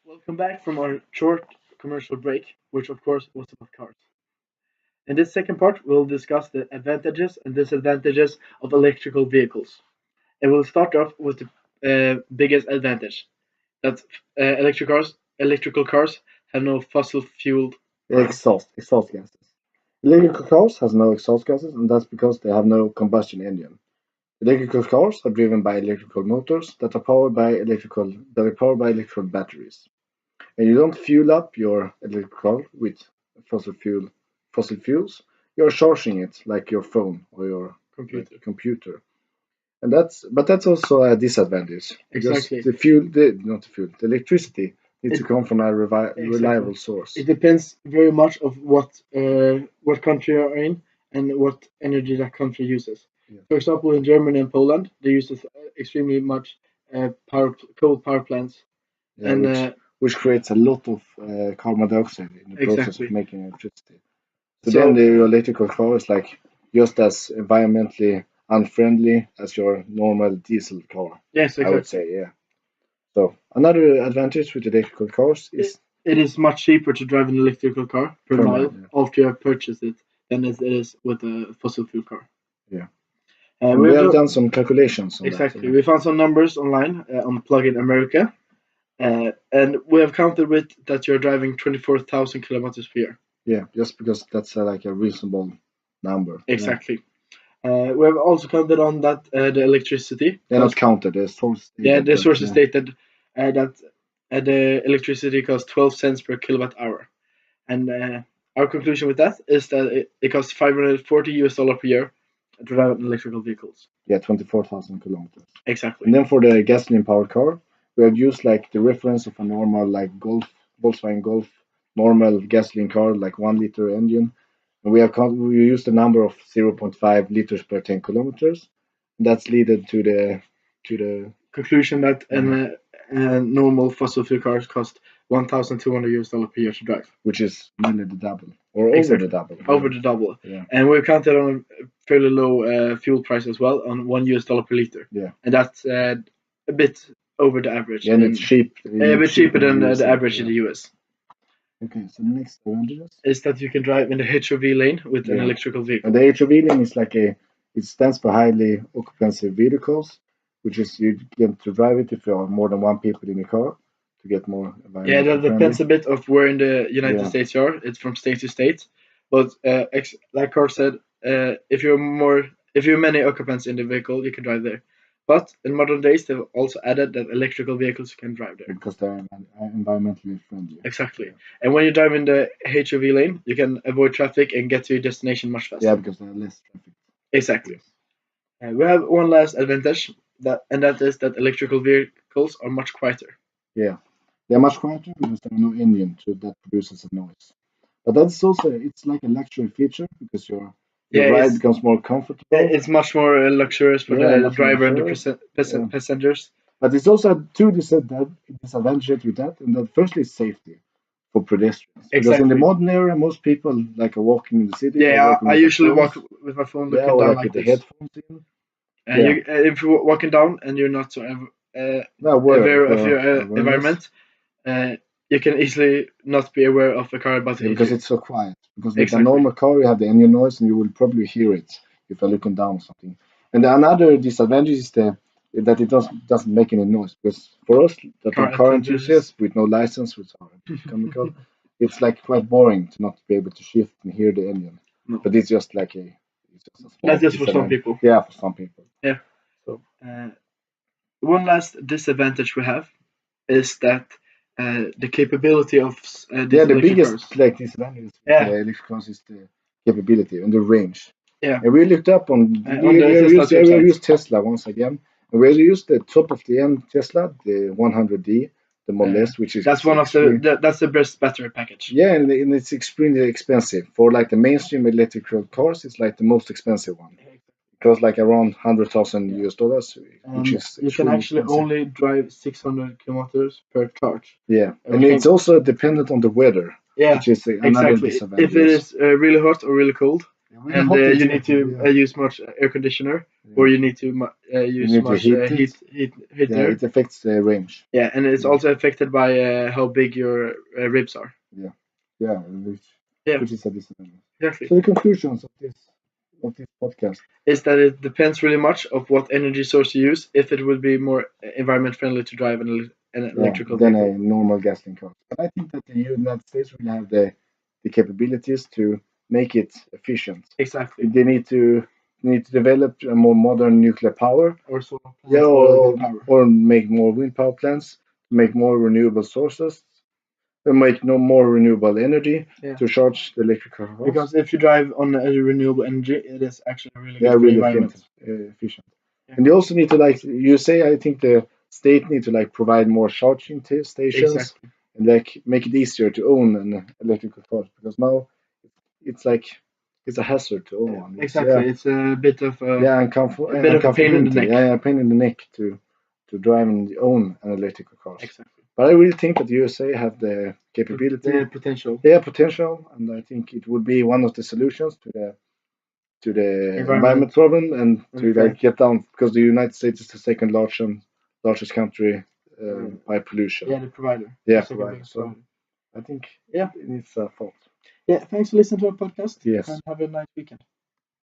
Welcome back from our short commercial break, which of course was about cars. In this second part, we'll discuss the advantages and disadvantages of electrical vehicles. And we'll start off with the biggest advantage that electrical cars have no fossil fuel. Exhaust gases. Electrical cars has no exhaust gases, and that's because they have no combustion engine. Electrical cars are driven by electrical motors that are powered by electrical batteries. And you don't fuel up your electrical car with fossil fuel fossil fuels. You're charging it like your phone or your computer. And that's also a disadvantage. Exactly. Because the fuel, not the fuel, the electricity needs to come from a reliable source. It depends very much of what country you're in and what energy that country uses. Yeah. For example, in Germany and Poland, they use extremely much coal power plants, Yeah, and which creates a lot of carbon dioxide in the process exactly. of making electricity. So then the electrical car is like just as environmentally unfriendly as your normal diesel car. Yes, I would say, yeah. So another advantage with electrical cars is It is much cheaper to drive an electrical car per Per mile mile, yeah. after you have purchased it than it is with a fossil fuel car. Yeah. We we have have done some calculations on exactly. that. We found some numbers online on Plug-in America, and we have counted with that you're driving 24,000 kilometers per year. Yeah, just because that's like a reasonable number. Exactly. We have also counted on that the electricity. They're not counted. The source stated. Yeah, the sources stated that the electricity costs 12 cents per kilowatt hour, and our conclusion with that is that it costs $540 per year to drive electrical vehicles. Yeah, 24,000 kilometers. Exactly. And then for the gasoline powered car, we have used like the reference of a normal like Volkswagen Golf normal gasoline car, like 1 liter engine. And we used the number of 0.5 liters per 10 kilometers. That's led to the conclusion that normal fossil fuel cars cost $1,200 per year to drive, which is nearly the double or over the double. Over the double. Yeah. And we counted on a fairly low fuel price as well, on $1 per liter. Yeah. And that's a bit over the average. Yeah, and it's cheap. A bit cheaper than the average in the US. Okay, so the next advantage is that you can drive in the HOV lane with an electrical vehicle. And the HOV lane is like it stands for highly occupancy vehicles, which is you get to drive it if you are more than one people in the car to get more environmental Yeah, that depends a bit of where in the United Yeah. States you are. It's from state to state. But like Carl said, if you're many occupants in the vehicle, you can drive there. But in modern days, they've also added that electrical vehicles can drive there. because they're environmentally friendly. Exactly. And when you drive in the HOV lane, you can avoid traffic and get to your destination much faster. Yeah, because there are less traffic. Exactly. We have one last advantage, and that is that electrical vehicles are much quieter. Yeah, they're much quieter because there are no engine that produces a noise. But that's also it's like a luxury feature because your ride becomes more comfortable. It's much more luxurious for the driver and the passengers. But it's also two disadvantages with that, and that firstly is safety for pedestrians. Because in the modern era, most people like are walking in the city. Yeah, I usually walk with my phone looking down like with this. the headphones in. If you're walking down and you're not so aware of your environment, you can easily not be aware of a car about to hit because you. it's so quiet. Because with a normal car, you have the engine noise, and you will probably hear it if you're looking down or something. And another disadvantage is that it doesn't make any noise. Because for us that are car enthusiasts with no license, which are chemical, it's like quite boring to not be able to shift and hear the engine. No. But it's just like a that's just for some people. Yeah, for some people. Yeah. So one last disadvantage we have is that the capability of the biggest like disadvantage of the electric cars is the capability and the range. Yeah. And we looked up on we used Tesla once again, and we used the top of the end Tesla, the 100D, the Model S, which is that's one of that's the best battery package. Yeah, and it's extremely expensive for like the mainstream electrical cars. It's like the most expensive one. It costs like around $100,000, which is you can actually only drive 600 kilometers per charge. Yeah, and it's also dependent on the weather. Yeah, which is another disadvantage. If it is really hot or really cold, and you need to use much air conditioner, or you need to use much heater. Yeah, it affects the range. Yeah, and it's also affected by how big your ribs are. Yeah, which is a disadvantage. Exactly. So the conclusions of this podcast is that it depends really much of what energy source you use. If it will be more environment friendly to drive an electrical than vehicle. a normal gasoline car. But I think that the United States will have the capabilities to make it efficient. Exactly. They need to develop a more modern nuclear power, or solar plants, or power. or make more wind power plants, make more renewable sources, and make no more renewable energy to charge the electric car. Because if you drive on a renewable energy, it is actually really good for the environment. Efficient. And they also need to, like you say, I think the state need to like provide more charging stations and like make it easier to own an electrical car, because now it's like it's a hazard to own one. Exactly, it's a bit of a bit of a pain in the neck. Yeah, a pain in the neck to drive and own an electrical car. Exactly. But I really think that the USA have the capability, the potential. Potential, and I think it would be one of the solutions to the environment problem, and to like get down, because the United States is the second largest country by pollution. Yeah, the provider. Yeah, provider. So I think it needs a thought. Yeah, thanks for listening to our podcast. Yes. And have a nice weekend.